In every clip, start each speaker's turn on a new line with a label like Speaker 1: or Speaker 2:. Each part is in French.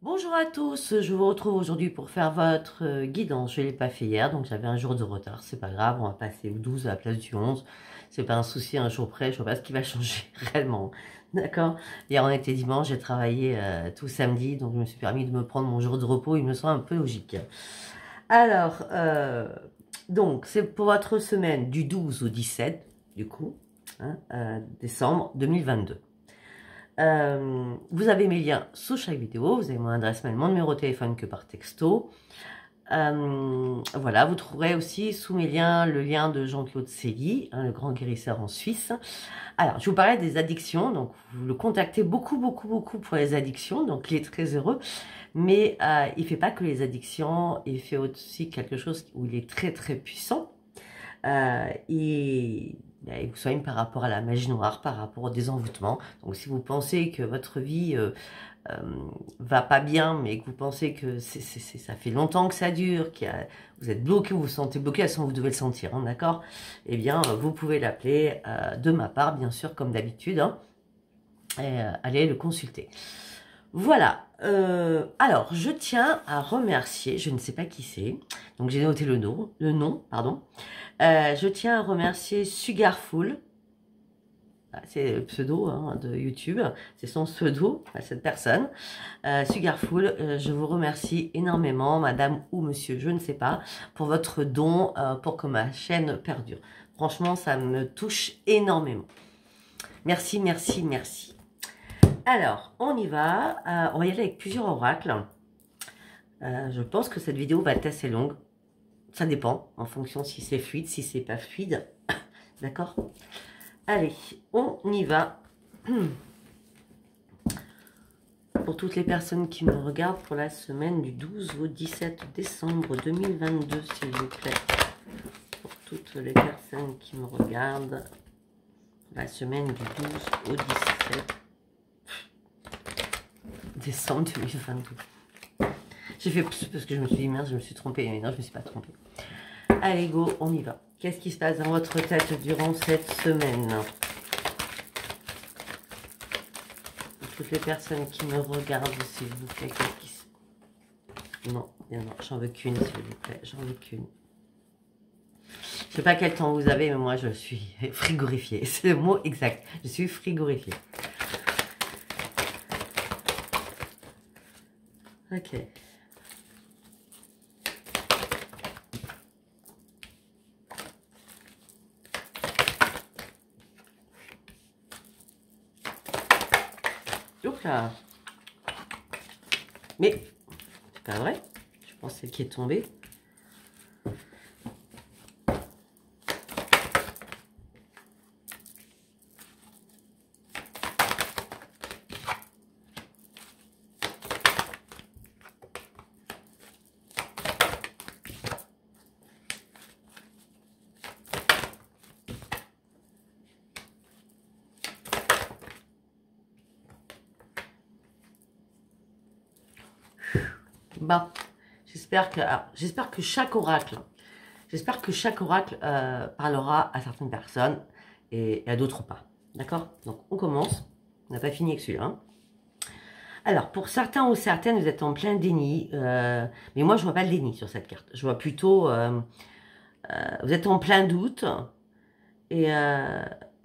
Speaker 1: Bonjour à tous, je vous retrouve aujourd'hui pour faire votre guidance. Je ne l'ai pas fait hier, donc j'avais un jour de retard. C'est pas grave, on va passer au 12 à la place du 11. C'est pas un souci, un jour près, je vois pas ce qui va changer réellement. D'accord? Hier on était dimanche, j'ai travaillé tout samedi, donc je me suis permis de me prendre mon jour de repos, il me semble un peu logique. Alors, donc c'est pour votre semaine du 12 au 17, du coup, hein, décembre 2022. Vous avez mes liens sous chaque vidéo, vous avez mon adresse mail, mon numéro de téléphone que par texto. Voilà, vous trouverez aussi sous mes liens le lien de Jean-Claude Segui, hein, le grand guérisseur en Suisse. Alors, je vous parlais des addictions, donc vous le contactez beaucoup pour les addictions, donc il est très heureux. Mais il ne fait pas que les addictions, il fait aussi quelque chose où il est très puissant. Et vous soigne par rapport à la magie noire, par rapport au désenvoûtement. Donc si vous pensez que votre vie va pas bien, mais que vous pensez que ça fait longtemps que ça dure, vous êtes bloqué, vous vous sentez bloqué, à ce moment vous devez le sentir, hein, d'accord? Eh bien, vous pouvez l'appeler de ma part, bien sûr, comme d'habitude, hein, et allez le consulter. Voilà, alors je tiens à remercier, je ne sais pas qui c'est, donc j'ai noté le nom, pardon. Je tiens à remercier Sugarful, c'est le pseudo hein, de YouTube, c'est son pseudo à cette personne. Sugarful, je vous remercie énormément, madame ou monsieur, je ne sais pas, pour votre don, pour que ma chaîne perdure. Franchement, ça me touche énormément. Merci. Alors, on y va. On va y aller avec plusieurs oracles. Je pense que cette vidéo va être assez longue. Ça dépend, en fonction si c'est fluide, si c'est pas fluide. D'accord? Allez, on y va. Pour toutes les personnes qui me regardent pour la semaine du 12 au 17 décembre 2022, s'il vous plaît. Pour toutes les personnes qui me regardent, la semaine du 12 au 17 décembre 2022. J'ai fait plus parce que je me suis dit, merde, je me suis trompée. Mais non, je ne me suis pas trompée. Allez, go, on y va. Qu'est-ce qui se passe dans votre tête durant cette semaine? Pour toutes les personnes qui me regardent, s'il vous plaît, qu'est-ce qui se... Non, j'en veux qu'une, s'il vous plaît. J'en veux qu'une. Je sais pas quel temps vous avez, mais moi, je suis frigorifiée. C'est le mot exact. Je suis frigorifiée. Ok. Donc là. Mais, c'est pas vrai. Je pense celle qui est tombée. Bon, j'espère que chaque oracle, parlera à certaines personnes et à d'autres pas. D'accord? Donc, on commence. On n'a pas fini avec celui-là. Hein. Alors, pour certains ou certaines, vous êtes en plein déni. Mais moi, je vois pas le déni sur cette carte. Je vois plutôt... vous êtes en plein doute. Et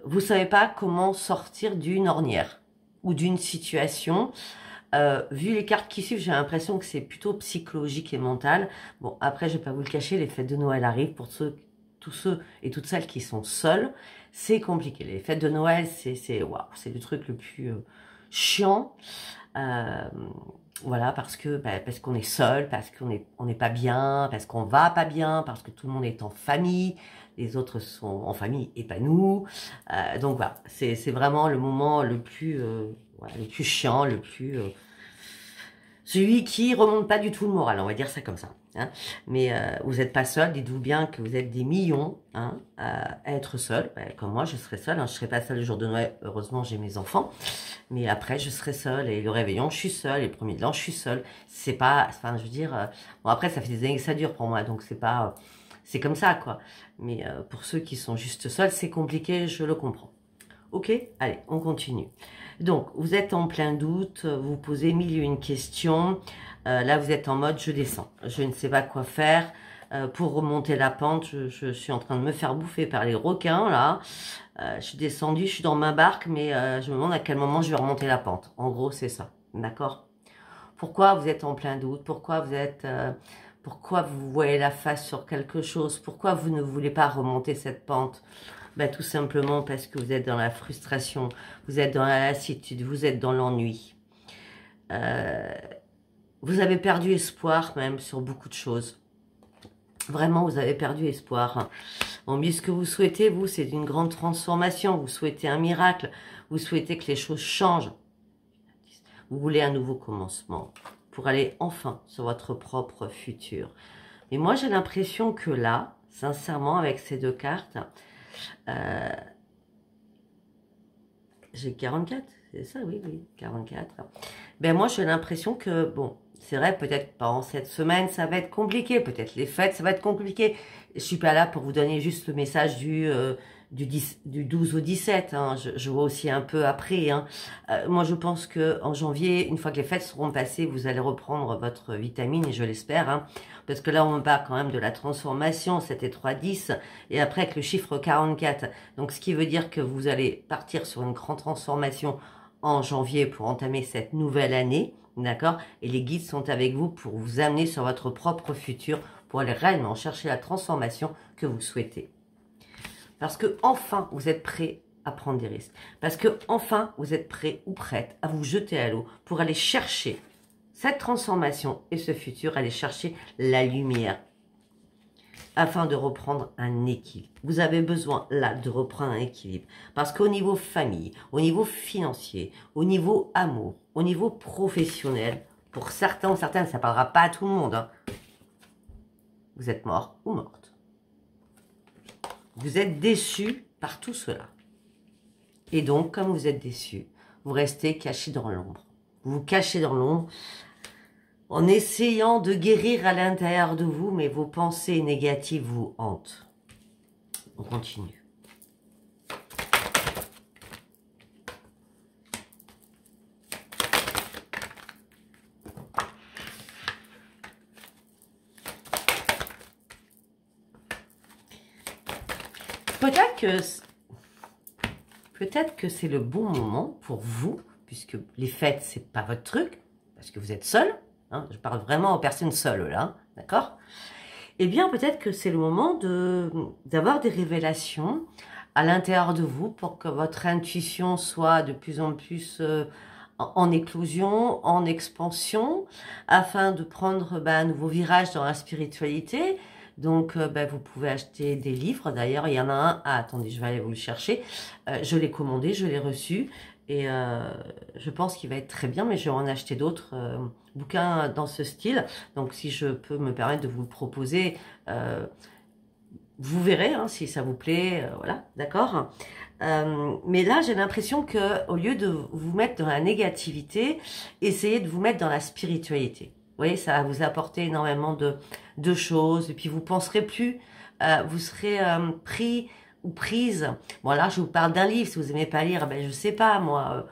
Speaker 1: vous savez pas comment sortir d'une ornière ou d'une situation... vu les cartes qui suivent, j'ai l'impression que c'est plutôt psychologique et mental. Bon, après, je vais pas vous le cacher, les fêtes de Noël arrivent pour tous ceux et toutes celles qui sont seuls. C'est compliqué. Les fêtes de Noël, waouh, c'est le truc le plus chiant. Voilà, parce qu'on est seul, parce qu'on n'est pas bien, parce qu'on va pas bien, parce que tout le monde est en famille, les autres sont en famille et pas nous. Donc voilà, c'est vraiment le moment le plus chiant, celui qui remonte pas du tout le moral, on va dire ça comme ça. Hein. Mais vous n'êtes pas seul, dites-vous bien que vous êtes des millions hein, à être seul. Comme moi, je serai seule, hein, je ne serai pas seule le jour de Noël, heureusement j'ai mes enfants. Mais après, je serai seule, et le réveillon, je suis seule, et le premier de l'an, je suis seule. C'est pas, enfin, je veux dire, bon après, ça fait des années que ça dure pour moi, donc c'est pas, c'est comme ça, quoi. Mais pour ceux qui sont juste seuls, c'est compliqué, je le comprends. Ok, allez, on continue. Donc, vous êtes en plein doute, vous vous posez mille et une questions. Là, vous êtes en mode je descends. Je ne sais pas quoi faire pour remonter la pente. Je suis en train de me faire bouffer par les requins, là. Je suis descendue, je suis dans ma barque, mais je me demande à quel moment je vais remonter la pente. En gros, c'est ça. D'accord? Pourquoi vous êtes en plein doute? Pourquoi vous voyez la face sur quelque chose? Pourquoi vous ne voulez pas remonter cette pente? Ben, tout simplement parce que vous êtes dans la frustration, vous êtes dans la lassitude, vous êtes dans l'ennui. Vous avez perdu espoir même sur beaucoup de choses. Vraiment, vous avez perdu espoir. Bon, mais ce que vous souhaitez, vous, c'est une grande transformation. Vous souhaitez un miracle. Vous souhaitez que les choses changent. Vous voulez un nouveau commencement pour aller enfin sur votre propre futur. Mais moi, j'ai l'impression que là, sincèrement, avec ces deux cartes, j'ai 44, c'est ça, oui, 44. Ben moi, j'ai l'impression que, bon, c'est vrai, peut-être pendant cette semaine, ça va être compliqué. Peut-être les fêtes, ça va être compliqué. Je suis pas là pour vous donner juste le message du 12 au 17. Hein. Je vois aussi un peu après. Hein. Moi, je pense que en janvier, une fois que les fêtes seront passées, vous allez reprendre votre vitamine, et je l'espère. Hein, parce que là, on parle quand même de la transformation. C'était 3-10. Et après, avec le chiffre 44. Donc, ce qui veut dire que vous allez partir sur une grande transformation en janvier pour entamer cette nouvelle année. D'accord? Et les guides sont avec vous pour vous amener sur votre propre futur, pour aller réellement chercher la transformation que vous souhaitez. Parce que enfin, vous êtes prêt à prendre des risques. Parce que enfin, vous êtes prêt ou prête à vous jeter à l'eau pour aller chercher cette transformation et ce futur, aller chercher la lumière afin de reprendre un équilibre. Vous avez besoin là de reprendre un équilibre. Parce qu'au niveau famille, au niveau financier, au niveau amour, au niveau professionnel, pour certains ou certaines, ça ne parlera pas à tout le monde. Hein. Vous êtes mort ou morte. Vous êtes déçu par tout cela. Et donc, comme vous êtes déçu, vous restez caché dans l'ombre. Vous vous cachez dans l'ombre en essayant de guérir à l'intérieur de vous, mais vos pensées négatives vous hantent. On continue. Peut-être que c'est le bon moment pour vous, puisque les fêtes, c'est pas votre truc, parce que vous êtes seul. Hein, je parle vraiment aux personnes seules, là, d'accord? Eh bien, peut-être que c'est le moment d'avoir des révélations à l'intérieur de vous pour que votre intuition soit de plus en plus en éclosion, en expansion, afin de prendre un nouveau virage dans la spiritualité. Donc, vous pouvez acheter des livres. D'ailleurs, il y en a un. Ah, attendez, je vais aller vous le chercher. Je l'ai commandé, je l'ai reçu. Et je pense qu'il va être très bien, mais je vais en acheter d'autres bouquins dans ce style. Donc, si je peux me permettre de vous le proposer, vous verrez hein, si ça vous plaît. Voilà, d'accord. Mais là, j'ai l'impression que au lieu de vous mettre dans la négativité, essayez de vous mettre dans la spiritualité. Vous voyez, ça va vous apporter énormément de choses. Et puis, vous penserez plus, vous serez pris ou prise. Bon, là, je vous parle d'un livre. Si vous n'aimez pas lire, ben, je sais pas, moi,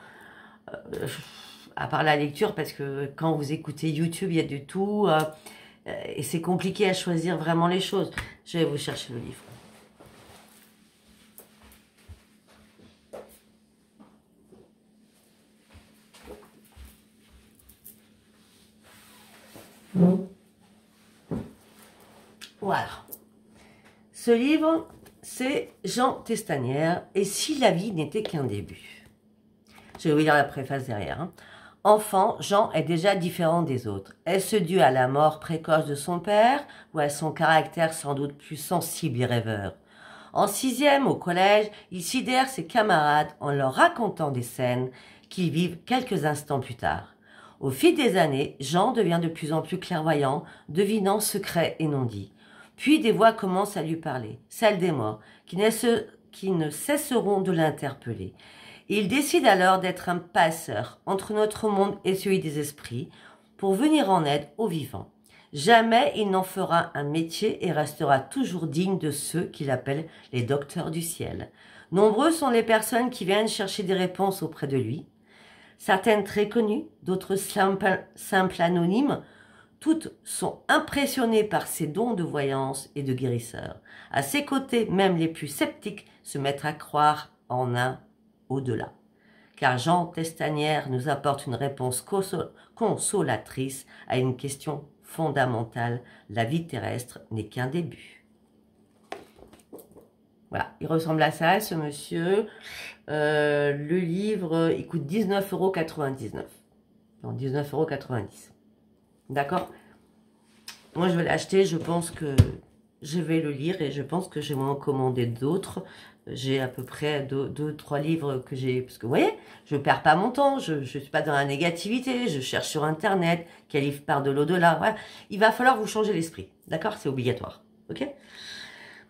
Speaker 1: à part la lecture, parce que quand vous écoutez YouTube, il y a du tout. Et c'est compliqué à choisir vraiment les choses. Je vais vous chercher le livre. Voilà. Ce livre, c'est Jean Testanière, et si la vie n'était qu'un début. Je vais vous lire la préface derrière. Hein. Enfant, Jean est déjà différent des autres. Est-ce dû à la mort précoce de son père ou à son caractère sans doute plus sensible et rêveur? En 6e, au collège, il sidère ses camarades en leur racontant des scènes qu'ils vivent quelques instants plus tard. Au fil des années, Jean devient de plus en plus clairvoyant, devinant secrets et non-dits. Puis des voix commencent à lui parler, celles des morts, qui ne cesseront de l'interpeller. Il décide alors d'être un passeur entre notre monde et celui des esprits pour venir en aide aux vivants. Jamais il n'en fera un métier et restera toujours digne de ceux qu'il appelle les docteurs du ciel. Nombreux sont les personnes qui viennent chercher des réponses auprès de lui. certaines très connues, d'autres simples anonymes. Toutes sont impressionnées par ses dons de voyance et de guérisseur. À ses côtés, même les plus sceptiques se mettent à croire en un au-delà. Car Jean Testanière nous apporte une réponse consolatrice à une question fondamentale. La vie terrestre n'est qu'un début. Voilà, il ressemble à ça, ce monsieur. Le livre, il coûte 19,99 €. Non, 19,90 €. D'accord? Moi, je vais l'acheter. Je pense que je vais le lire et je pense que je vais m'en commander d'autres. J'ai à peu près 2-3 livres que j'ai... Parce que, vous voyez, je ne perds pas mon temps. Je ne suis pas dans la négativité. Je cherche sur Internet quel livre part de l'au-delà. Voilà. Il va falloir vous changer l'esprit. D'accord? C'est obligatoire. Ok?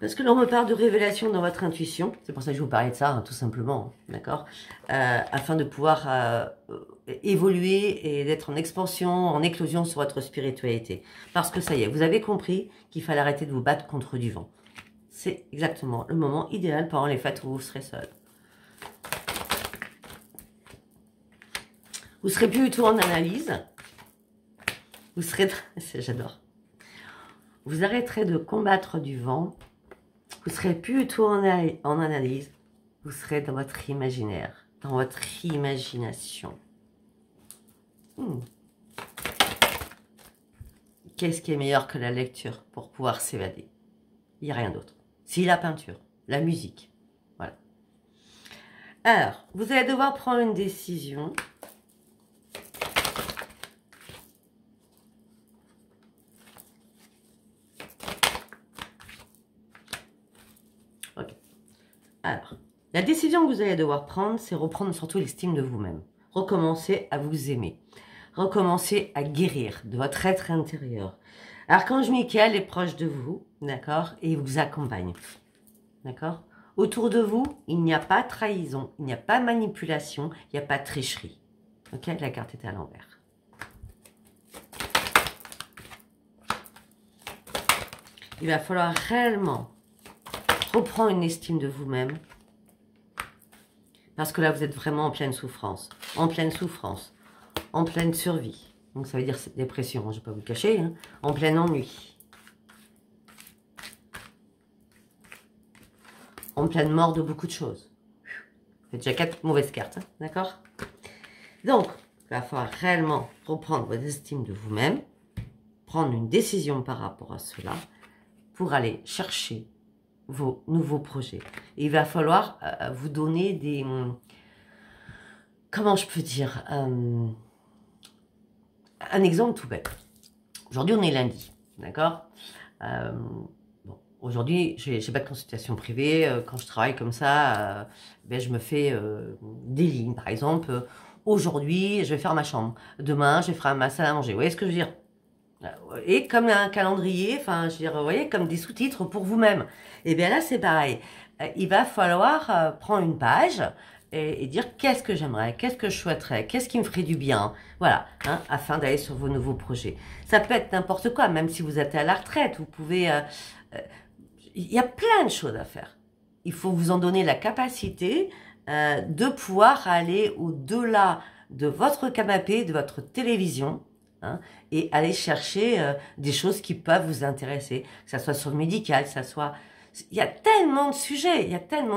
Speaker 1: Parce que l'on me parle de révélation dans votre intuition. C'est pour ça que je vous parlais de ça, hein, tout simplement. D'accord? Afin de pouvoir évoluer et d'être en expansion, en éclosion sur votre spiritualité. Parce que ça y est, vous avez compris qu'il fallait arrêter de vous battre contre du vent. C'est exactement le moment idéal pendant les fêtes où vous serez seul. Vous serez plus du tout en analyse. Vous serez... J'adore. Vous arrêterez de combattre du vent. Vous serez plus du tout en analyse. Vous serez dans votre imaginaire, dans votre imagination. Qu'est-ce qui est meilleur que la lecture pour pouvoir s'évader? Il n'y a rien d'autre. Si la peinture, la musique. Voilà. Alors, vous allez devoir prendre une décision. Ok. Alors, la décision que vous allez devoir prendre, c'est reprendre surtout l'estime de vous-même. Recommencer à vous aimer. Recommencer à guérir de votre être intérieur. Archange Michael est proche de vous, d'accord, et il vous accompagne, d'accord. Autour de vous, il n'y a pas de trahison, il n'y a pas de manipulation, il n'y a pas de tricherie. Ok, la carte était à l'envers. Il va falloir réellement reprendre une estime de vous-même, parce que là, vous êtes vraiment en pleine souffrance, en pleine survie. Donc ça veut dire cette dépression, je ne vais pas vous le cacher, hein, en plein ennui. En pleine mort de beaucoup de choses. C'est déjà 4 mauvaises cartes, hein, d'accord? Donc, il va falloir réellement reprendre votre estime de vous-même, prendre une décision par rapport à cela, pour aller chercher vos nouveaux projets. Et il va falloir vous donner des... Comment je peux dire un exemple tout bête. Aujourd'hui, on est lundi, d'accord? Bon, aujourd'hui, je n'ai pas de consultation privée. Quand je travaille comme ça, ben, je me fais des lignes. Par exemple, aujourd'hui, je vais faire ma chambre. Demain, je vais faire ma salle à manger. Vous voyez ce que je veux dire? Et comme un calendrier, enfin, je veux dire, vous voyez, comme des sous-titres pour vous-même. Et bien là, c'est pareil. Il va falloir prendre une page et dire qu'est-ce que j'aimerais, qu'est-ce que je souhaiterais, qu'est-ce qui me ferait du bien, voilà, hein, afin d'aller sur vos nouveaux projets. Ça peut être n'importe quoi, même si vous êtes à la retraite, vous pouvez... il y a plein de choses à faire. Il faut vous en donner la capacité de pouvoir aller au-delà de votre canapé, de votre télévision, hein, et aller chercher des choses qui peuvent vous intéresser, que ça soit sur le médical, que ça soit... Il y a tellement de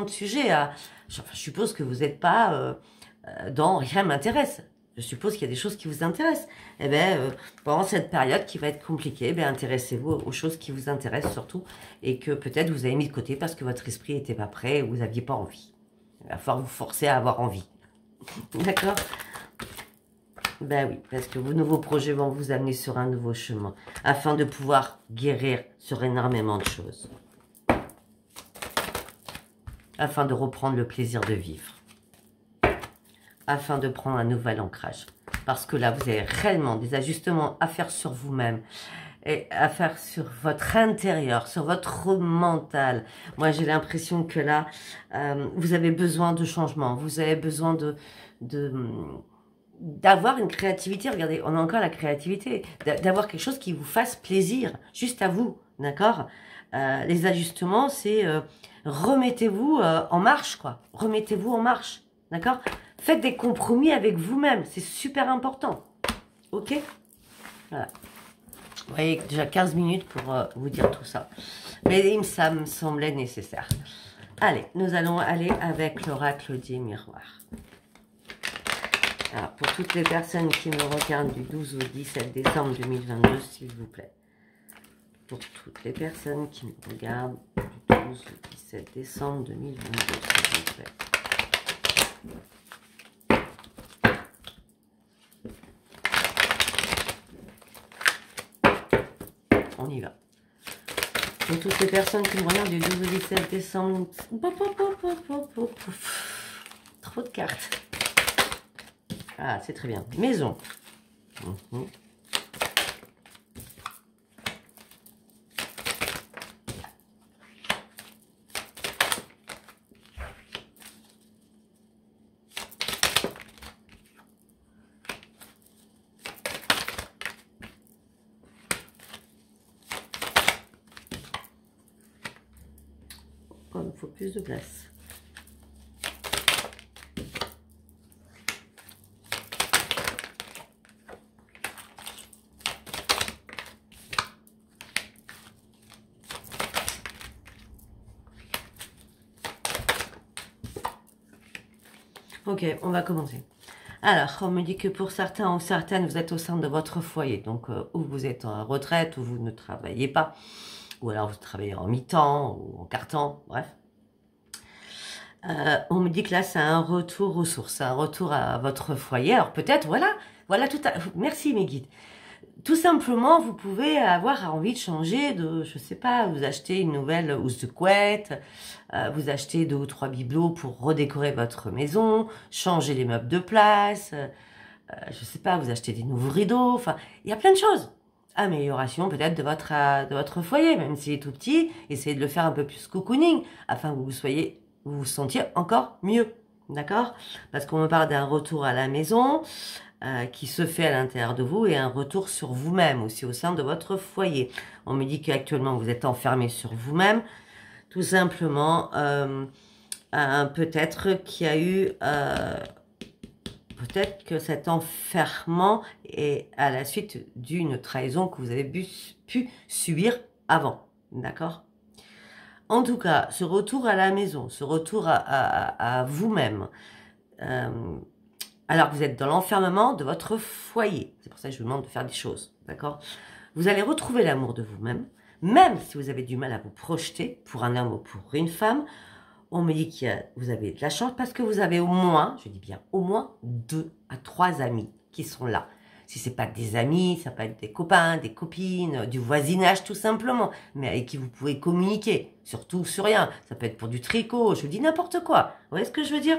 Speaker 1: sujets, à... Je suppose que vous n'êtes pas dans « rien m'intéresse ». Je suppose qu'il y a des choses qui vous intéressent. Eh bien, pendant cette période qui va être compliquée, eh intéressez-vous aux choses qui vous intéressent surtout et que peut-être vous avez mis de côté parce que votre esprit n'était pas prêt ou vous n'aviez pas envie. Il va falloir vous forcer à avoir envie. D'accord? Ben oui, parce que vos nouveaux projets vont vous amener sur un nouveau chemin afin de pouvoir guérir sur énormément de choses. Afin de reprendre le plaisir de vivre. Afin de prendre un nouvel ancrage. Parce que là, vous avez réellement des ajustements à faire sur vous-même et à faire sur votre intérieur, sur votre mental. Moi, j'ai l'impression que là, vous avez besoin de changement. Vous avez besoin d'avoir une créativité. Regardez, on a encore la créativité. D'avoir quelque chose qui vous fasse plaisir, juste à vous. D'accord? Les ajustements, c'est remettez-vous en marche, quoi. Remettez-vous en marche. D'accord? Faites des compromis avec vous-même, c'est super important. Ok? Voilà. Vous voyez, déjà 15 minutes pour vous dire tout ça. Mais ça me semblait nécessaire. Allez, nous allons aller avec l'oracle des miroirs. Alors, pour toutes les personnes qui me regardent du 12 au 17 décembre 2022, s'il vous plaît. Pour toutes les personnes qui me regardent du 12 au 17 décembre 2022, s'il vous plaît. On y va. Pour toutes les personnes qui me regardent du 12 au 17 décembre... Trop de cartes. Ah, c'est très bien. Maison. Oh, il faut plus de place. Ok, on va commencer. Alors, on me dit que pour certains ou certaines, vous êtes au sein de votre foyer. Donc, ou vous êtes en retraite, ou vous ne travaillez pas. Ou alors vous travaillez en mi-temps, ou en quart-temps, bref. On me dit que là, c'est un retour aux sources, un retour à votre foyer. Alors peut-être, voilà tout à... Merci mes guides. Tout simplement, vous pouvez avoir envie de changer de, je sais pas, vous achetez une nouvelle housse de couette, vous achetez 2 ou 3 bibelots pour redécorer votre maison, changer les meubles de place, je sais pas, vous achetez des nouveaux rideaux, enfin, il y a plein de choses. Amélioration peut-être de votre foyer, même s'il est tout petit, essayez de le faire un peu plus cocooning, afin que vous vous sentiez encore mieux, d'accord? Parce qu'on me parle d'un retour à la maison, qui se fait à l'intérieur de vous et un retour sur vous-même aussi au sein de votre foyer. On me dit qu'actuellement vous êtes enfermé sur vous-même, tout simplement peut-être qu'il y a eu peut-être que cet enfermement est à la suite d'une trahison que vous avez pu subir avant, d'accord? En tout cas, ce retour à la maison, ce retour à vous-même, alors vous êtes dans l'enfermement de votre foyer. C'est pour ça que je vous demande de faire des choses, d'accord? Vous allez retrouver l'amour de vous-même, même si vous avez du mal à vous projeter pour un homme ou pour une femme. On me dit que vous avez de la chance parce que vous avez au moins, je dis bien au moins 2 à 3 amis qui sont là. Si ce n'est pas des amis, ça peut être des copains, des copines, du voisinage tout simplement, mais avec qui vous pouvez communiquer, surtout sur rien. Ça peut être pour du tricot, je vous dis n'importe quoi. Vous voyez ce que je veux dire?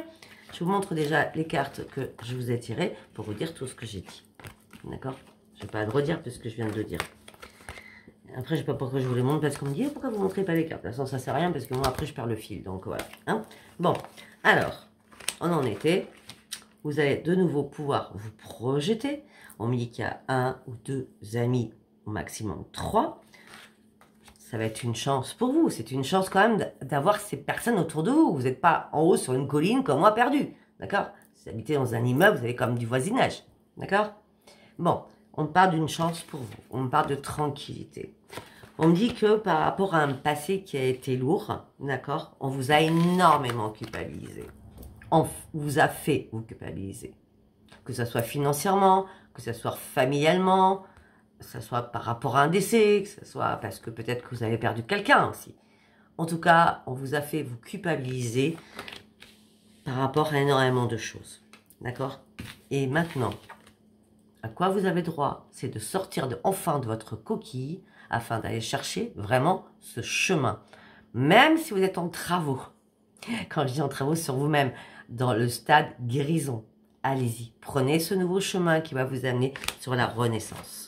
Speaker 1: Je vous montre déjà les cartes que je vous ai tirées pour vous dire tout ce que j'ai dit. D'accord? Je ne vais pas le redire parce que je viens de le dire. Après, je ne sais pas pourquoi je vous les montre, parce qu'on me dit pourquoi vous ne montrez pas les cartes. De toute façon, ça ne sert à rien, parce que moi, après, je perds le fil. Donc, voilà. Hein, bon, alors, on en était. Vous allez de nouveau pouvoir vous projeter. On me dit qu'il y a 1 ou 2 amis, au maximum 3. Ça va être une chance pour vous. C'est une chance quand même d'avoir ces personnes autour de vous. Vous n'êtes pas en haut sur une colline comme moi, perdu. D'accord? Si vous habitez dans un immeuble, vous avez comme du voisinage. D'accord? Bon, on me parle d'une chance pour vous. On me parle de tranquillité. On me dit que par rapport à un passé qui a été lourd, d'accord, on vous a énormément culpabilisé. On vous a fait vous culpabiliser. Que ce soit financièrement, que ce soit familialement, que ce soit par rapport à un décès, que ce soit parce que peut-être que vous avez perdu quelqu'un aussi. En tout cas, on vous a fait vous culpabiliser par rapport à énormément de choses. D'accord? Et maintenant, à quoi vous avez droit, c'est de sortir enfin de votre coquille afin d'aller chercher vraiment ce chemin. Même si vous êtes en travaux. Quand je dis en travaux sur vous-même, dans le stade guérison, allez-y. Prenez ce nouveau chemin qui va vous amener sur la renaissance.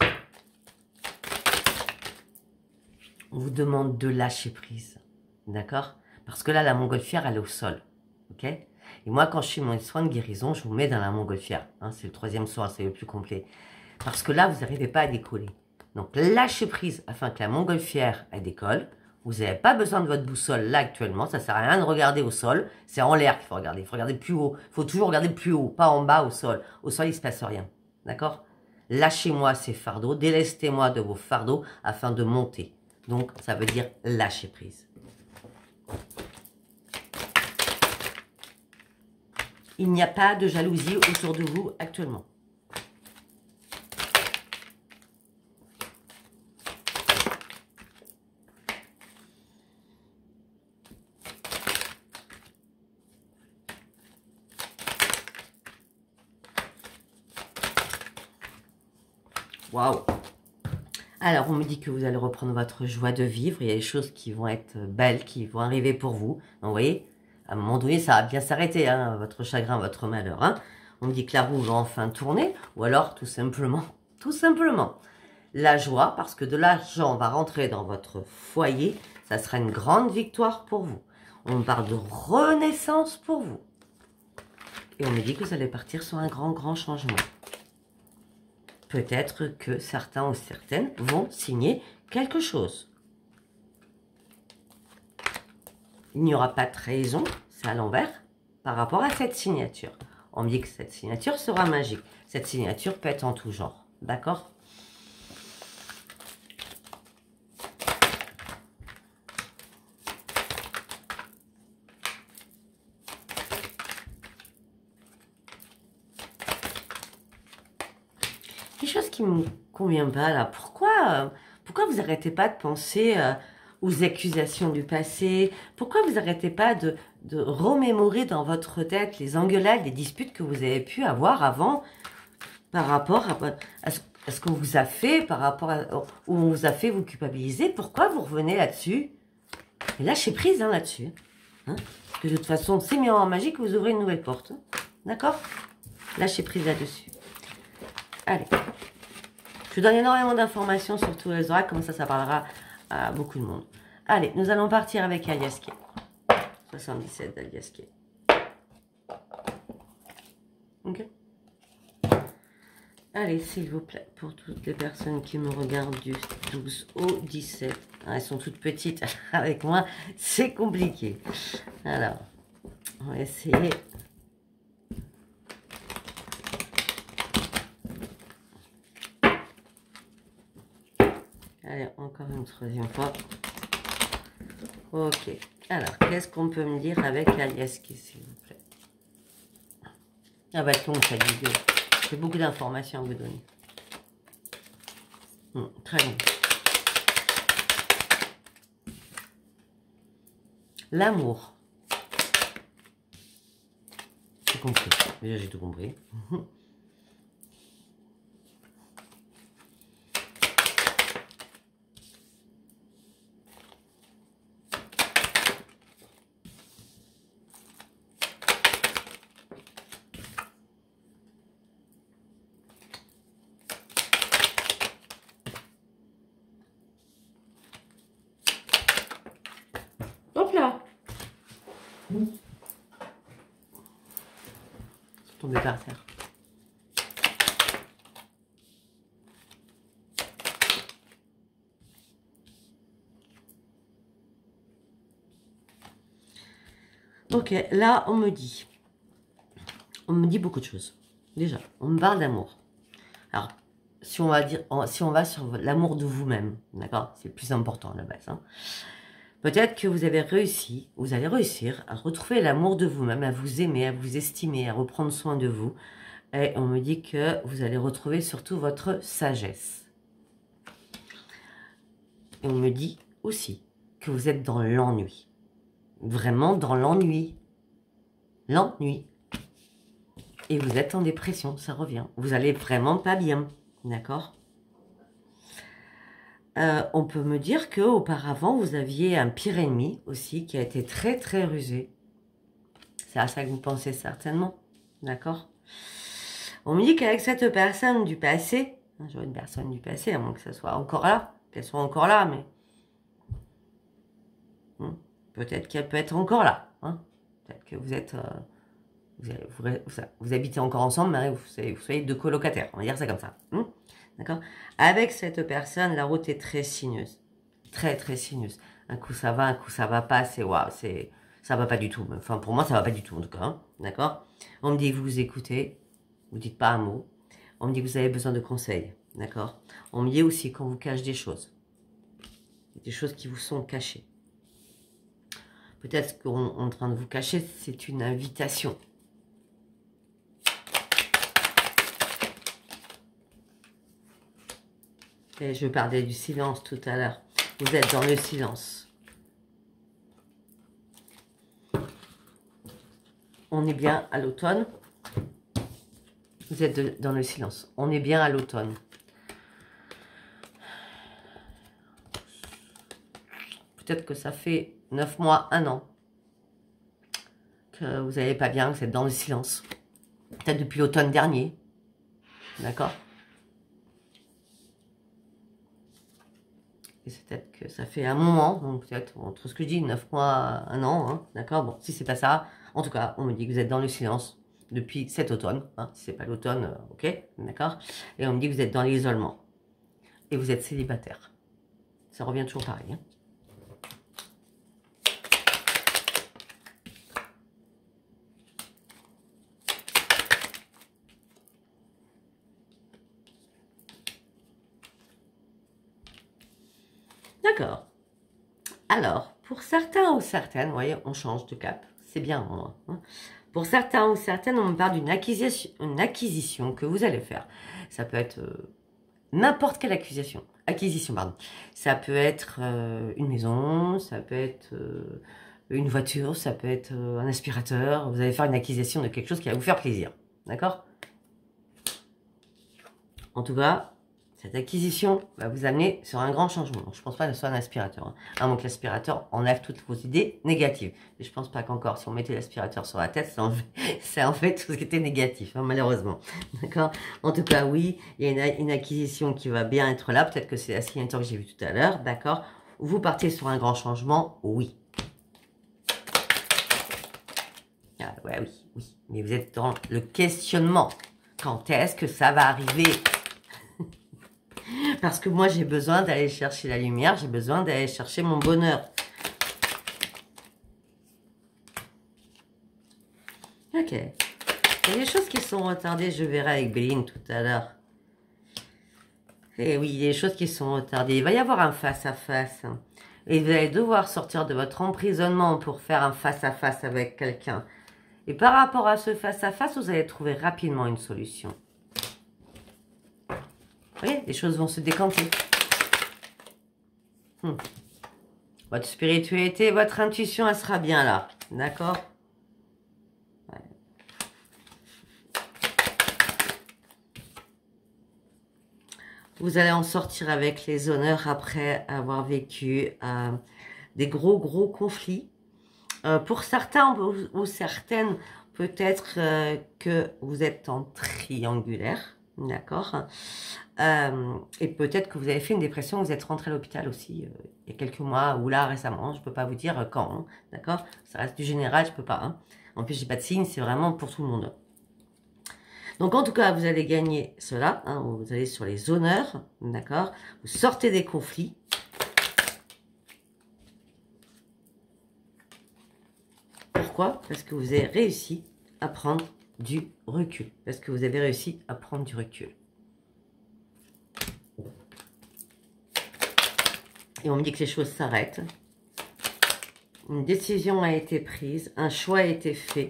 Speaker 1: On vous demande de lâcher prise. D'accord? Parce que là, la montgolfière, elle est au sol. Ok? Et moi, quand je fais mon soin de guérison, je vous mets dans la montgolfière. Hein, c'est le 3e soin, c'est le plus complet. Parce que là, vous n'arrivez pas à décoller. Donc, lâchez prise afin que la montgolfière, elle décolle. Vous n'avez pas besoin de votre boussole là actuellement, ça ne sert à rien de regarder au sol, c'est en l'air qu'il faut regarder plus haut. Il faut toujours regarder plus haut, pas en bas au sol. Au sol, il ne se passe rien. D'accord? Lâchez-moi ces fardeaux, délestez-moi de vos fardeaux afin de monter. Donc, ça veut dire lâcher prise. Il n'y a pas de jalousie autour de vous actuellement. Waouh! Alors, on me dit que vous allez reprendre votre joie de vivre. Il y a des choses qui vont être belles, qui vont arriver pour vous. Donc, vous voyez, à un moment donné, ça va bien s'arrêter, hein, votre chagrin, votre malheur. Hein. On me dit que la roue va enfin tourner. Ou alors, tout simplement, la joie, parce que de l'argent va rentrer dans votre foyer. Ça sera une grande victoire pour vous. On parle de renaissance pour vous. Et on me dit que vous allez partir sur un grand changement. Peut-être que certains ou certaines vont signer quelque chose. Il n'y aura pas de trahison, c'est à l'envers, par rapport à cette signature. On me dit que cette signature sera magique. Cette signature peut être en tout genre. D'accord ? Quelque chose qui ne me convient pas là. Pourquoi vous n'arrêtez pas de penser aux accusations du passé? Pourquoi vous n'arrêtez pas de remémorer dans votre tête les engueulades, les disputes que vous avez pu avoir avant par rapport à ce qu'on vous a fait, par rapport à où on vous a fait vous culpabiliser? Pourquoi vous revenez là-dessus? Et lâchez prise hein, là-dessus. Hein, parce que de toute façon, c'est miroir magique, vous ouvrez une nouvelle porte. Hein, d'accord? Lâchez prise là-dessus. Allez. Je vous donne énormément d'informations sur tous les oracles, comme ça parlera à beaucoup de monde. Allez, nous allons partir avec Aliaské. 77 d'Aliaské. Ok. Allez, s'il vous plaît, pour toutes les personnes qui me regardent du 12 au 17. Ah, elles sont toutes petites avec moi, c'est compliqué. Alors, on va essayer. Allez, encore une troisième fois. Ok. Alors, qu'est-ce qu'on peut me dire avec Aliaské, s'il vous plaît? Ah bah, donc, ça dit que j'ai beaucoup d'informations à vous donner. Très bien. L'amour. J'ai compris. Déjà, j'ai tout compris. Hop là. Tombé par terre. Ok, là on me dit beaucoup de choses. Déjà, on me parle d'amour. Alors, si on va sur l'amour de vous-même, d'accord, c'est le plus important à la base. Hein. Peut-être que vous allez réussir à retrouver l'amour de vous-même, à vous aimer, à vous estimer, à reprendre soin de vous. Et on me dit que vous allez retrouver surtout votre sagesse. Et on me dit aussi que vous êtes dans l'ennui. Vraiment dans l'ennui. L'ennui. Et vous êtes en dépression, ça revient. Vous allez vraiment pas bien, d'accord ? On peut me dire qu'auparavant, vous aviez un pire ennemi aussi qui a été très rusé. C'est à ça que vous pensez certainement, d'accord? On me dit qu'avec cette personne du passé, je vois une personne du passé, à moins que ça soit encore là, qu'elle soit encore là, mais peut-être qu'elle peut être encore là. Hein, peut-être que vous êtes, vous habitez encore ensemble, mais vous soyez deux colocataires, on va dire ça comme ça. D'accord? Avec cette personne, la route est très sinueuse. très très sinueuse. Un coup ça va, un coup ça va pas, c'est waouh, ça va pas du tout. Enfin pour moi ça va pas du tout en tout cas, hein, d'accord? On me dit que vous écoutez, vous dites pas un mot. On me dit que vous avez besoin de conseils, d'accord? On me dit aussi qu'on vous cache des choses qui vous sont cachées. Peut-être ce qu'on est en train de vous cacher, c'est une invitation. Et je parlais du silence tout à l'heure. Vous êtes dans le silence. On est bien à l'automne. Vous êtes dans le silence. On est bien à l'automne. Peut-être que ça fait 9 mois, 1 an que vous n'allez pas bien, que vous êtes dans le silence. Peut-être depuis l'automne dernier. D'accord? Et c'est peut-être que ça fait un moment, donc peut-être entre ce que je dis, 9 mois, 1 an, hein, d'accord? Bon, si c'est pas ça, en tout cas, on me dit que vous êtes dans le silence depuis cet automne, hein, si c'est pas l'automne, ok, d'accord? Et on me dit que vous êtes dans l'isolement, et vous êtes célibataire. Ça revient toujours pareil, hein. D'accord. Alors, pour certains ou certaines, vous voyez, on change de cap, c'est bien, hein. Pour certains ou certaines, on me parle d'une acquisition que vous allez faire. Ça peut être n'importe quelle acquisition, pardon. Ça peut être une maison, ça peut être une voiture, ça peut être un aspirateur. Vous allez faire une acquisition de quelque chose qui va vous faire plaisir, d'accord? En tout cas, cette acquisition va vous amener sur un grand changement. Donc, je ne pense pas que ce soit un aspirateur, hein. À moins que l'aspirateur enlève toutes vos idées négatives. Et je ne pense pas qu'encore, si on mettait l'aspirateur sur la tête, c'est en fait tout ce qui était négatif, hein, malheureusement. D'accord? En tout cas, oui, il y a une acquisition qui va bien être là. Peut-être que c'est la signature que j'ai vue tout à l'heure. D'accord? Vous partez sur un grand changement, oui. Ah, ouais, oui, oui. Mais vous êtes dans le questionnement. Quand est-ce que ça va arriver? Parce que moi, j'ai besoin d'aller chercher la lumière, j'ai besoin d'aller chercher mon bonheur. Ok. Il y a des choses qui sont retardées, je verrai avec Béline tout à l'heure. Et oui, il y a des choses qui sont retardées. Il va y avoir un face-à-face. Et vous allez devoir sortir de votre emprisonnement pour faire un face-à-face avec quelqu'un. Et par rapport à ce face-à-face, vous allez trouver rapidement une solution. Vous voyez, les choses vont se décanter. Votre spiritualité, votre intuition, elle sera bien là. D'accord? Ouais. Vous allez en sortir avec les honneurs après avoir vécu des gros conflits. Pour certains ou certaines, peut-être que vous êtes en triangulaire. D'accord? Et peut-être que vous avez fait une dépression, vous êtes rentré à l'hôpital aussi il y a quelques mois ou là récemment, je ne peux pas vous dire quand, hein, d'accord? Ça reste du général, je ne peux pas. Hein. En plus, j'ai pas de signe, c'est vraiment pour tout le monde. Donc en tout cas, vous allez gagner cela, hein, vous allez sur les honneurs, d'accord? Vous sortez des conflits. Pourquoi? Parce que vous avez réussi à prendre du recul. Parce que vous avez réussi à prendre du recul. Et on me dit que les choses s'arrêtent. Une décision a été prise, un choix a été fait.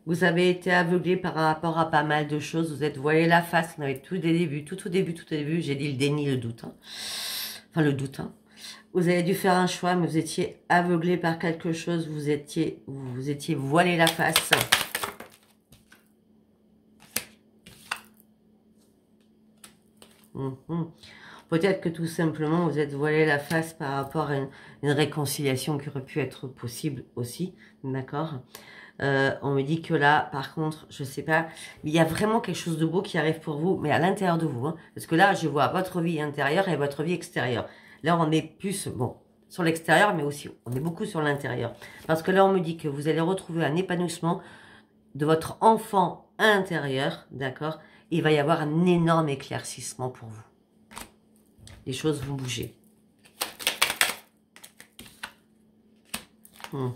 Speaker 1: Vous avez été aveuglé par rapport à pas mal de choses. Vous êtes voilé la face. On avait tout au début, j'ai dit le déni, le doute. Hein. Enfin, le doute. Hein. Vous avez dû faire un choix, mais vous étiez aveuglé par quelque chose. Vous étiez voilé la face. Peut-être que tout simplement, vous êtes voilé la face par rapport à une réconciliation qui aurait pu être possible aussi. D'accord? On me dit que là, par contre, je sais pas, il y a vraiment quelque chose de beau qui arrive pour vous, mais à l'intérieur de vous. Hein, parce que là, je vois votre vie intérieure et votre vie extérieure. Là, on est plus, bon, sur l'extérieur, mais aussi, on est beaucoup sur l'intérieur. Parce que là, on me dit que vous allez retrouver un épanouissement de votre enfant intérieur, d'accord? Il va y avoir un énorme éclaircissement pour vous. les choses vont bouger. Ouais,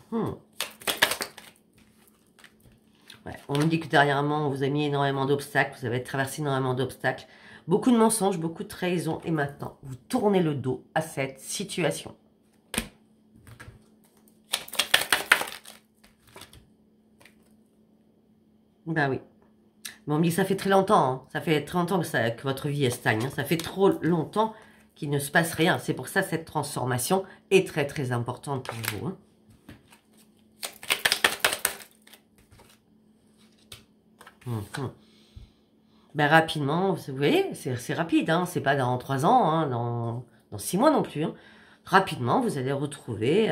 Speaker 1: on me dit que dernièrement, on vous a mis énormément d'obstacles, vous avez traversé énormément d'obstacles, beaucoup de mensonges, beaucoup de trahisons, et maintenant, vous tournez le dos à cette situation. Ben oui. Mais on me dit que ça fait très longtemps, hein. Ça fait très longtemps que votre vie est stagne, hein. Ça fait trop longtemps qu'il ne se passe rien. C'est pour ça que cette transformation est très très importante pour vous, hein. Ben rapidement, vous voyez, c'est rapide, hein. C'est pas dans 3 ans, hein, dans 6 mois non plus, hein. Rapidement, vous allez retrouver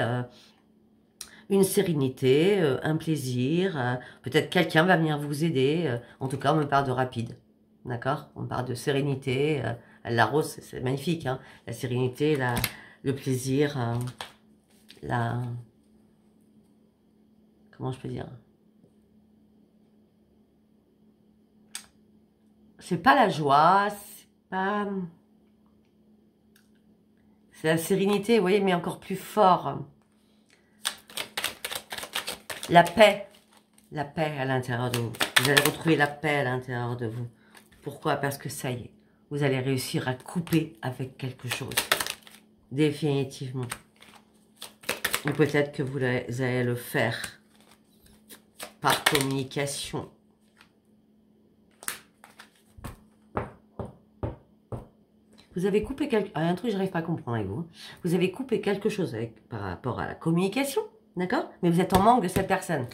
Speaker 1: une sérénité, un plaisir, peut-être quelqu'un va venir vous aider. En tout cas, on me parle de rapide, d'accord? On me parle de sérénité. La rose, c'est magnifique, hein. La sérénité, le plaisir, comment je peux dire? C'est pas la joie, c'est pas... C'est la sérénité, vous voyez, mais encore plus fort. La paix à l'intérieur de vous. Vous allez retrouver la paix à l'intérieur de vous. Pourquoi? Parce que ça y est, vous allez réussir à couper avec quelque chose. Définitivement. Ou peut-être que vous allez le faire par communication. Vous avez coupé un truc que je n'arrive pas à comprendre avec vous. Vous avez coupé quelque chose par rapport à la communication, d'accord? Mais vous êtes en manque de cette personne.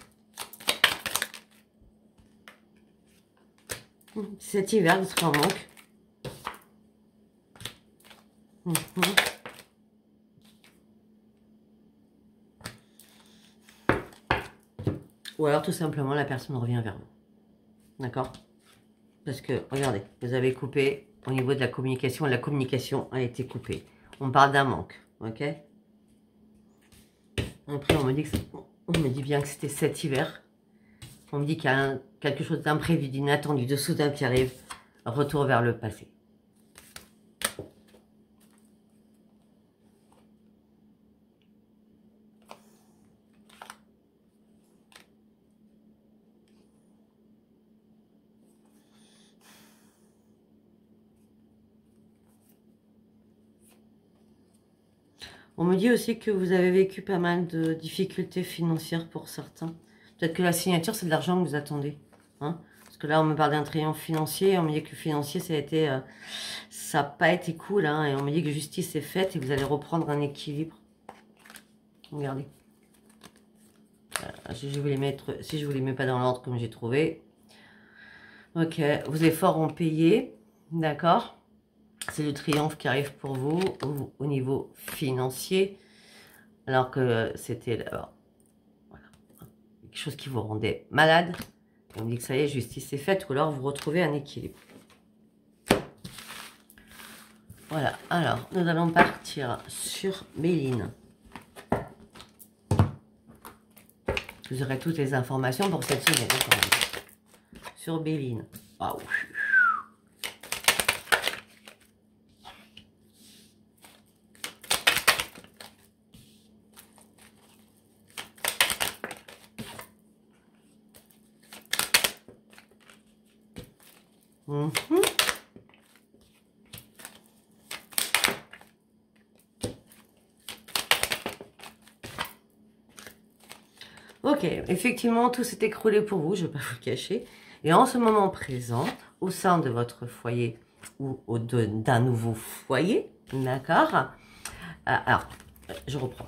Speaker 1: Cet hiver, vous serez en manque. Ou alors tout simplement la personne revient vers vous. D'accord? Parce que, regardez, vous avez coupé au niveau de la communication a été coupée. On parle d'un manque, ok? Après, on me dit bien que c'était cet hiver. On me dit qu'il y a quelque chose d'imprévu, d'inattendu, de soudain qui arrive. Retour vers le passé. On me dit aussi que vous avez vécu pas mal de difficultés financières pour certains. Peut-être que la signature, c'est de l'argent que vous attendez. Hein, parce que là, on me parle d'un triomphe financier. On me dit que le financier, ça n'a pas été cool. Hein, et on me dit que justice est faite et que vous allez reprendre un équilibre. Regardez. Si je vous les mets pas dans l'ordre comme j'ai trouvé. Ok, vos efforts ont payé. D'accord. C'est le triomphe qui arrive pour vous au niveau financier. Alors que c'était voilà, quelque chose qui vous rendait malade. On dit que ça y est, justice est faite. Ou alors vous retrouvez un équilibre. Voilà, alors nous allons partir sur Béline. Vous aurez toutes les informations pour cette semaine. Sur Béline. Waouh. Ok, effectivement, tout s'est écroulé pour vous, je ne vais pas vous le cacher. Et en ce moment présent, au sein de votre foyer ou d'un nouveau foyer, d'accord? Alors, je reprends.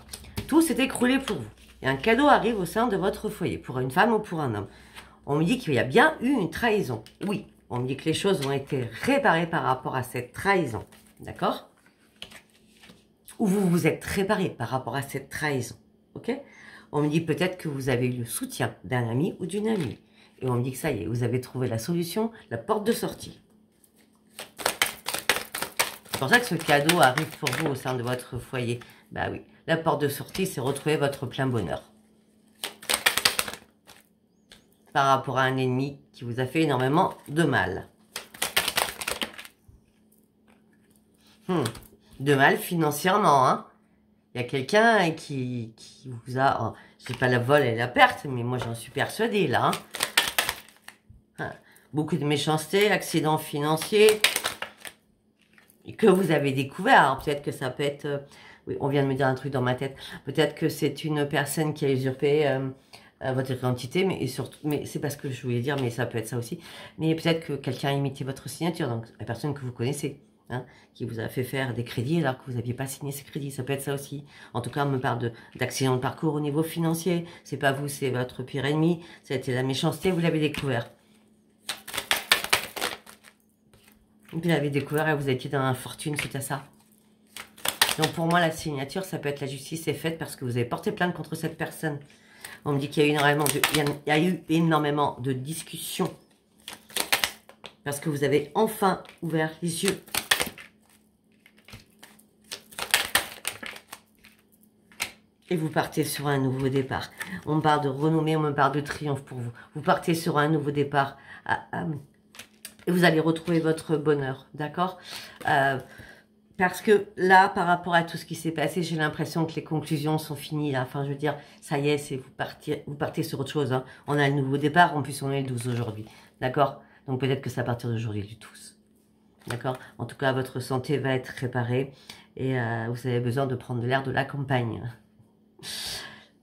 Speaker 1: Tout s'est écroulé pour vous. Et un cadeau arrive au sein de votre foyer, pour une femme ou pour un homme. On me dit qu'il y a bien eu une trahison. Oui, on me dit que les choses ont été réparées par rapport à cette trahison. D'accord? Ou vous vous êtes réparé par rapport à cette trahison. Ok? On me dit peut-être que vous avez eu le soutien d'un ami ou d'une amie. Et on me dit que ça y est, vous avez trouvé la solution, la porte de sortie. C'est pour ça que ce cadeau arrive pour vous au sein de votre foyer. Bah oui, la porte de sortie, c'est retrouver votre plein bonheur. Par rapport à un ennemi qui vous a fait énormément de mal. de mal financièrement, hein. Il y a quelqu'un qui vous a... Oh, je sais pas la vol et la perte, mais moi j'en suis persuadée là. Hein. Hein. Beaucoup de méchanceté, accident financier que vous avez découvert. Alors peut-être que ça peut être... oui, on vient de me dire un truc dans ma tête. Peut-être que c'est une personne qui a usurpé votre identité, mais c'est pas ce que je voulais dire, mais ça peut être ça aussi. Mais peut-être que quelqu'un a imité votre signature, donc la personne que vous connaissez. Hein, qui vous a fait faire des crédits alors que vous n'aviez pas signé ces crédits. Ça peut être ça aussi. En tout cas, on me parle d'accident de parcours au niveau financier. C'est pas vous, c'est votre pire ennemi. Ça a été la méchanceté, vous l'avez découvert. Vous l'avez découvert et vous étiez dans l'infortune suite à ça. Donc pour moi, la signature, ça peut être la justice est faite parce que vous avez porté plainte contre cette personne. On me dit qu'il y a eu énormément de discussions. Parce que vous avez enfin ouvert les yeux. Et vous partez sur un nouveau départ. On me parle de renommée, on me parle de triomphe pour vous. Vous partez sur un nouveau départ. Et vous allez retrouver votre bonheur, d'accord parce que là, par rapport à tout ce qui s'est passé, j'ai l'impression que les conclusions sont finies. Là. Enfin, je veux dire, ça y est, vous partez sur autre chose. Hein. On a le nouveau départ, en plus on est le 12 aujourd'hui, d'accord. Donc peut-être que c'est à partir d'aujourd'hui du 12. D'accord. En tout cas, votre santé va être réparée. Et vous avez besoin de prendre de l'air de la campagne.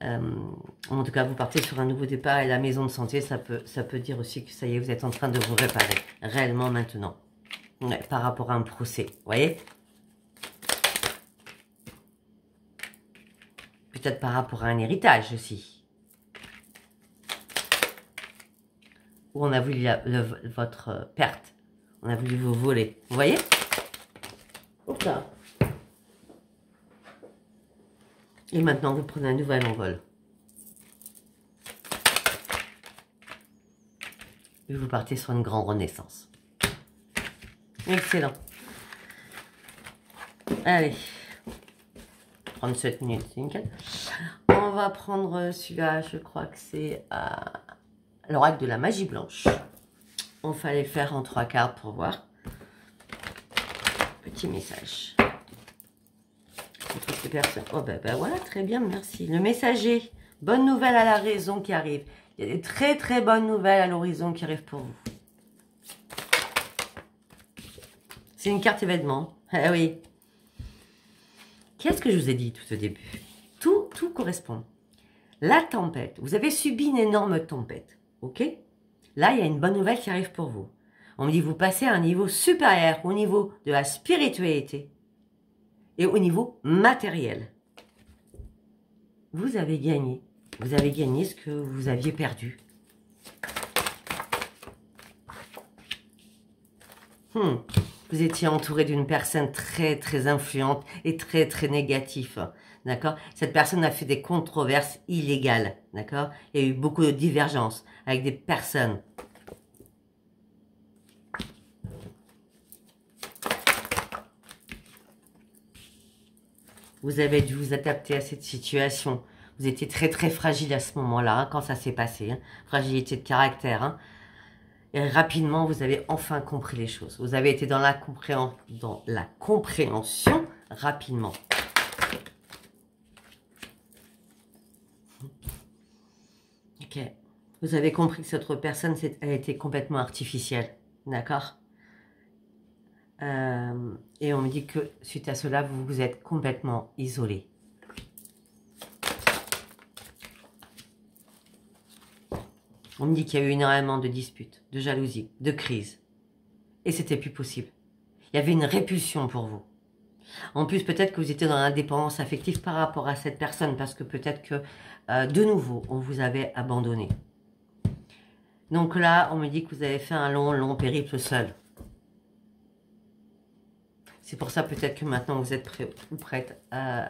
Speaker 1: En tout cas, vous partez sur un nouveau départ et la maison de santé, ça peut dire aussi que ça y est, vous êtes en train de vous réparer réellement maintenant, ouais, par rapport à un procès, vous voyez, peut-être par rapport à un héritage aussi, où on a voulu votre perte, on a voulu vous voler, vous voyez. Opa. Et maintenant, vous prenez un nouvel envol. Et vous partez sur une grande renaissance. Excellent. Allez. 37 minutes, c'est nickel. On va prendre celui-là, je crois que c'est l'oracle de la magie blanche. On fallait faire en 3 cartes pour voir. Petit message. Oh ben voilà, très bien, merci. Le messager, bonne nouvelle à la raison qui arrive. Il y a des très très bonnes nouvelles à l'horizon qui arrivent pour vous. C'est une carte événement. Ah oui. Qu'est-ce que je vous ai dit tout au début? Tout correspond. La tempête. Vous avez subi une énorme tempête. Ok? Là, il y a une bonne nouvelle qui arrive pour vous. On me dit, vous passez à un niveau supérieur au niveau de la spiritualité. Et au niveau matériel, vous avez gagné. Vous avez gagné ce que vous aviez perdu. Vous étiez entouré d'une personne très, très influente et très, très négative. D'accord? Cette personne a fait des controverses illégales. D'accord? Il y a eu beaucoup de divergences avec des personnes. Vous avez dû vous adapter à cette situation. Vous étiez très très fragile à ce moment-là, hein, quand ça s'est passé. Hein. Fragilité de caractère. Hein. Et rapidement, vous avez enfin compris les choses. Vous avez été dans la compréhension rapidement. Ok. Vous avez compris que cette autre personne, elle était complètement artificielle. D'accord ? Et on me dit que suite à cela, vous vous êtes complètement isolé. On me dit qu'il y a eu énormément de disputes, de jalousie, de crises. Et c'était plus possible. Il y avait une répulsion pour vous. En plus, peut-être que vous étiez dans l'indépendance affective par rapport à cette personne, parce que peut-être que, de nouveau, on vous avait abandonné. Donc là, on me dit que vous avez fait un long périple seul. C'est pour ça peut-être que maintenant vous êtes prêt ou prête,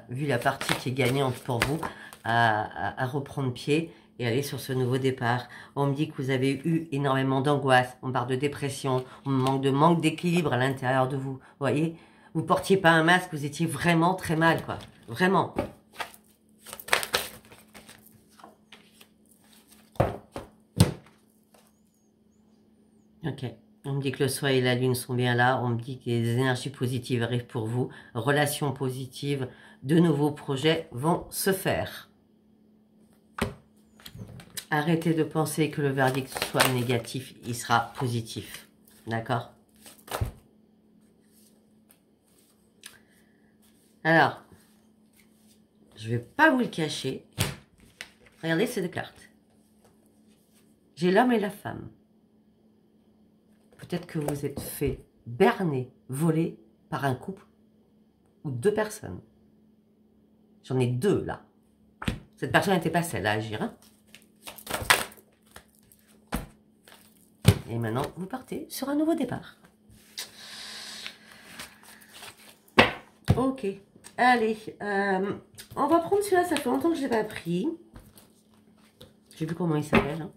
Speaker 1: vu la partie qui est gagnante pour vous, à reprendre pied et aller sur ce nouveau départ. On me dit que vous avez eu énormément d'angoisse, on parle de dépression, on manque d'équilibre à l'intérieur de vous. Vous voyez, vous portiez pas un masque, vous étiez vraiment très mal, quoi. Vraiment. Ok. On me dit que le soleil et la lune sont bien là. On me dit que les énergies positives arrivent pour vous. Relations positives, de nouveaux projets vont se faire. Arrêtez de penser que le verdict soit négatif, il sera positif. D'accord? Alors, je ne vais pas vous le cacher. Regardez ces deux cartes. J'ai l'homme et la femme. Peut-être que vous êtes fait berner, voler par un couple ou deux personnes. J'en ai deux là. Cette personne n'était pas celle à agir. Hein. Et maintenant, vous partez sur un nouveau départ. Ok. Allez. On va prendre celui-là. Ça fait longtemps que je ne l'ai pas pris. Je sais plus comment il s'appelle. Hein.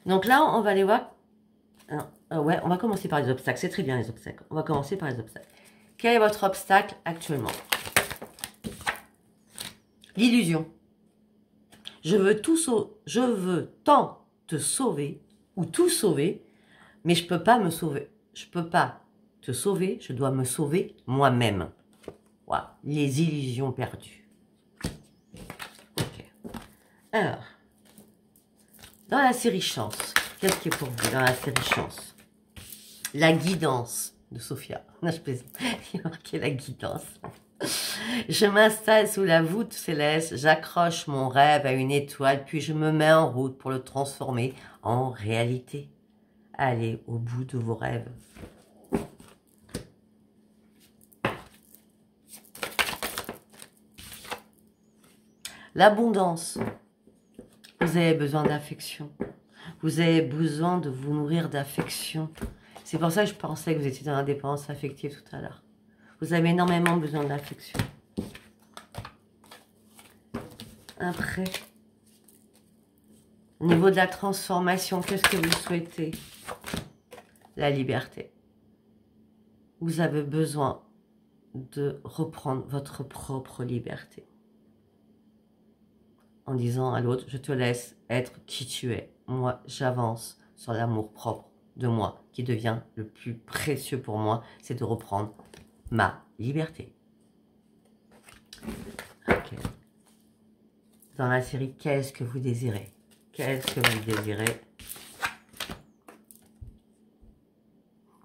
Speaker 1: Donc là, on va aller voir. Ouais, on va commencer par les obstacles. C'est très bien les obstacles. On va commencer par les obstacles. Quel est votre obstacle actuellement? L'illusion. Je veux tant te sauver ou tout sauver, mais je peux pas me sauver. Je peux pas te sauver, je dois me sauver moi-même. Voilà, les illusions perdues. Ok. Alors, dans la série Chance, qu'est-ce qui est pour vous dans la série Chance? La guidance de Sophia. Non, je plaisante. Il y a marqué la guidance. Je m'installe sous la voûte céleste, j'accroche mon rêve à une étoile, puis je me mets en route pour le transformer en réalité. Allez au bout de vos rêves. L'abondance. Vous avez besoin d'affection. Vous avez besoin de vous nourrir d'affection. C'est pour ça que je pensais que vous étiez dans la dépendance affective tout à l'heure. Vous avez énormément besoin d'affection. Après, au niveau de la transformation, qu'est-ce que vous souhaitez? La liberté. Vous avez besoin de reprendre votre propre liberté. En disant à l'autre, je te laisse être qui tu es. Moi, j'avance sur l'amour propre de moi, qui devient le plus précieux pour moi, c'est de reprendre ma liberté. Ok. Dans la série, qu'est-ce que vous désirez? Qu'est-ce que vous désirez?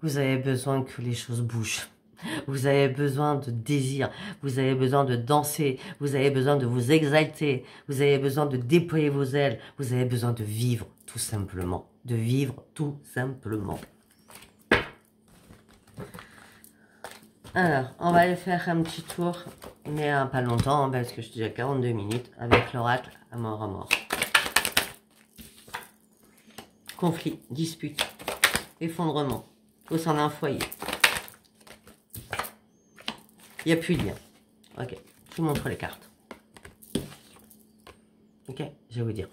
Speaker 1: Vous avez besoin que les choses bougent. Vous avez besoin de désir. Vous avez besoin de danser. Vous avez besoin de vous exalter. Vous avez besoin de déployer vos ailes. Vous avez besoin de vivre, tout simplement. De vivre, tout simplement. Alors, on va aller faire un petit tour, mais pas longtemps, hein, parce que je suis déjà à 42 minutes, avec l'oracle à mort à mort. Conflit, dispute, effondrement, au sein d'un foyer. Il n'y a plus de lien. Ok, je vous montre les cartes. Ok, je vais vous dire.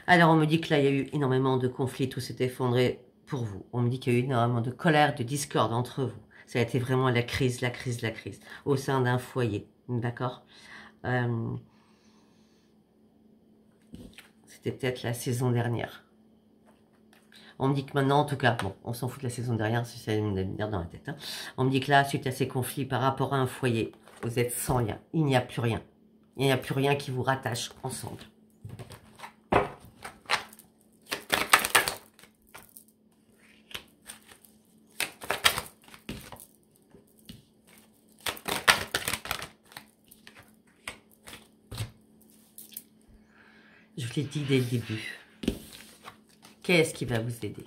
Speaker 1: Alors, on me dit que là, il y a eu énormément de conflits, tout s'est effondré pour vous. On me dit qu'il y a eu énormément de colère, de discorde entre vous. Ça a été vraiment la crise, au sein d'un foyer. D'accord? C'était peut-être la saison dernière. On me dit que maintenant, en tout cas, bon, on s'en fout de la saison dernière, si ça me venir dans la tête. Hein. On me dit que là, suite à ces conflits par rapport à un foyer, vous êtes sans lien. Il n'y a plus rien. Il n'y a plus rien qui vous rattache ensemble. Je vous l'ai dit dès le début. Qu'est-ce qui va vous aider?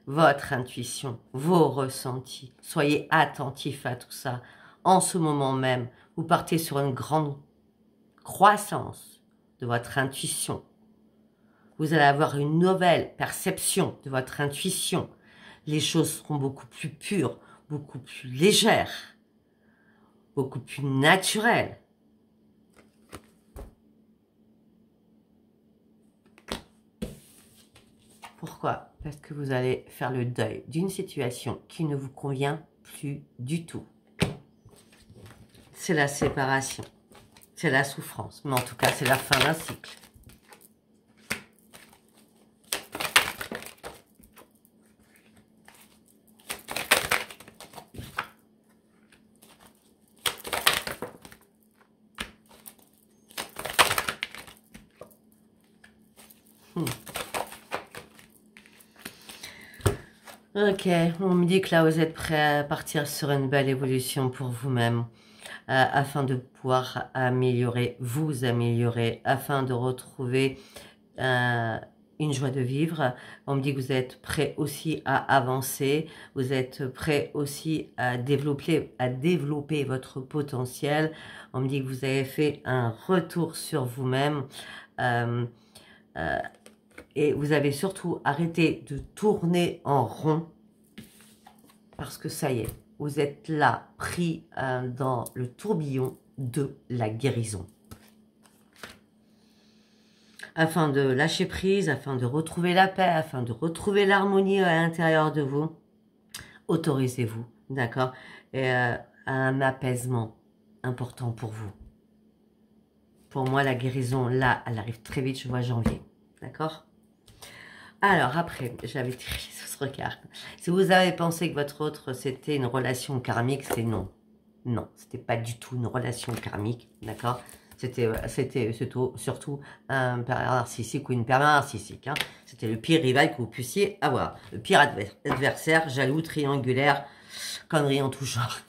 Speaker 1: Votre intuition, vos ressentis. Soyez attentifs à tout ça. En ce moment même, vous partez sur une grande croissance de votre intuition. Vous allez avoir une nouvelle perception de votre intuition. Les choses seront beaucoup plus pures, beaucoup plus légères, beaucoup plus naturelles. Pourquoi? Parce que vous allez faire le deuil d'une situation qui ne vous convient plus du tout. C'est la séparation, c'est la souffrance, mais en tout cas, c'est la fin d'un cycle. Ok, on me dit que là, vous êtes prêt à partir sur une belle évolution pour vous-même, afin de pouvoir vous améliorer, afin de retrouver une joie de vivre. On me dit que vous êtes prêt aussi à avancer, vous êtes prêt aussi à développer votre potentiel. On me dit que vous avez fait un retour sur vous-même. Et vous avez surtout arrêté de tourner en rond, parce que ça y est, vous êtes là, pris dans le tourbillon de la guérison. Afin de lâcher prise, afin de retrouver la paix, afin de retrouver l'harmonie à l'intérieur de vous, autorisez-vous, d'accord, et un apaisement important pour vous. Pour moi, la guérison, là, elle arrive très vite, je vois janvier, d'accord. Alors après, j'avais tiré sur ce regard. Si vous avez pensé que votre autre, c'était une relation karmique, c'est non. Non, c'était pas du tout une relation karmique, d'accord. C'était surtout un père narcissique ou une père narcissique. Hein. C'était le pire rival que vous puissiez avoir. Le pire adversaire, jaloux, triangulaire, connerie en tout genre.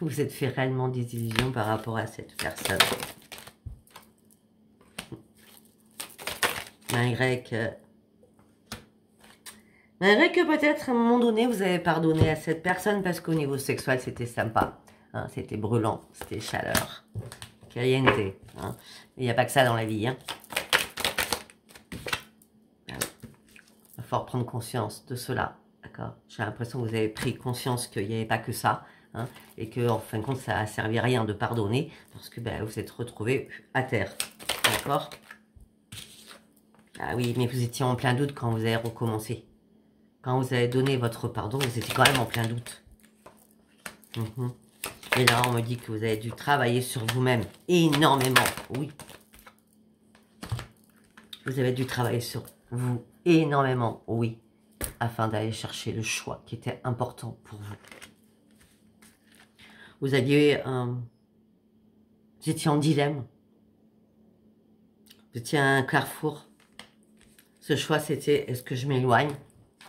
Speaker 1: Vous êtes fait réellement des illusions par rapport à cette personne. Malgré que peut-être à un moment donné, vous avez pardonné à cette personne parce qu'au niveau sexuel, c'était sympa. Hein, c'était brûlant, c'était chaleur. Caliente. Hein. Il n'y a pas que ça dans la vie. Hein. Il va falloir prendre conscience de cela. D'accord. J'ai l'impression que vous avez pris conscience qu'il n'y avait pas que ça. Hein, et que, en fin de compte, ça n'a servi à rien de pardonner parce que ben, vous êtes retrouvés à terre. D'accord. Ah oui, mais vous étiez en plein doute quand vous avez recommencé. Quand vous avez donné votre pardon, vous étiez quand même en plein doute. Et là, on me dit que vous avez dû travailler sur vous-même énormément. Oui. Vous avez dû travailler sur vous énormément. Oui. Afin d'aller chercher le choix qui était important pour vous. Vous étiez en dilemme. Vous étiez à un carrefour. Ce choix, c'était est-ce que je m'éloigne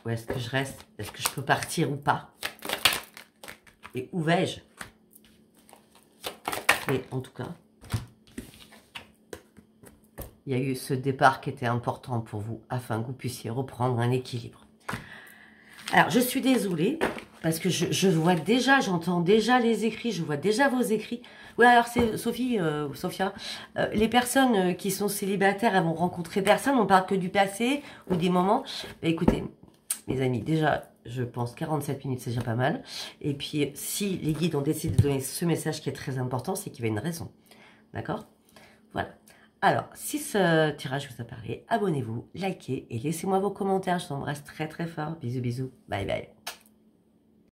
Speaker 1: ou est-ce que je reste? Est-ce que je peux partir ou pas? Et où vais-je? Et en tout cas, il y a eu ce départ qui était important pour vous afin que vous puissiez reprendre un équilibre. Alors, je suis désolée parce que je vois déjà, j'entends déjà les écrits, je vois déjà vos écrits. Oui, alors c'est Sophia, les personnes qui sont célibataires, elles vont rencontrer personne, on parle que du passé ou des moments. Bah, écoutez, mes amis, déjà, je pense 47 minutes, c'est déjà pas mal. Et puis, si les guides ont décidé de donner ce message qui est très important, c'est qu'il y avait une raison. D'accord? Voilà. Alors, si ce tirage vous a parlé, abonnez-vous, likez et laissez-moi vos commentaires. Je vous embrasse très très fort. Bisous, bisous. Bye bye.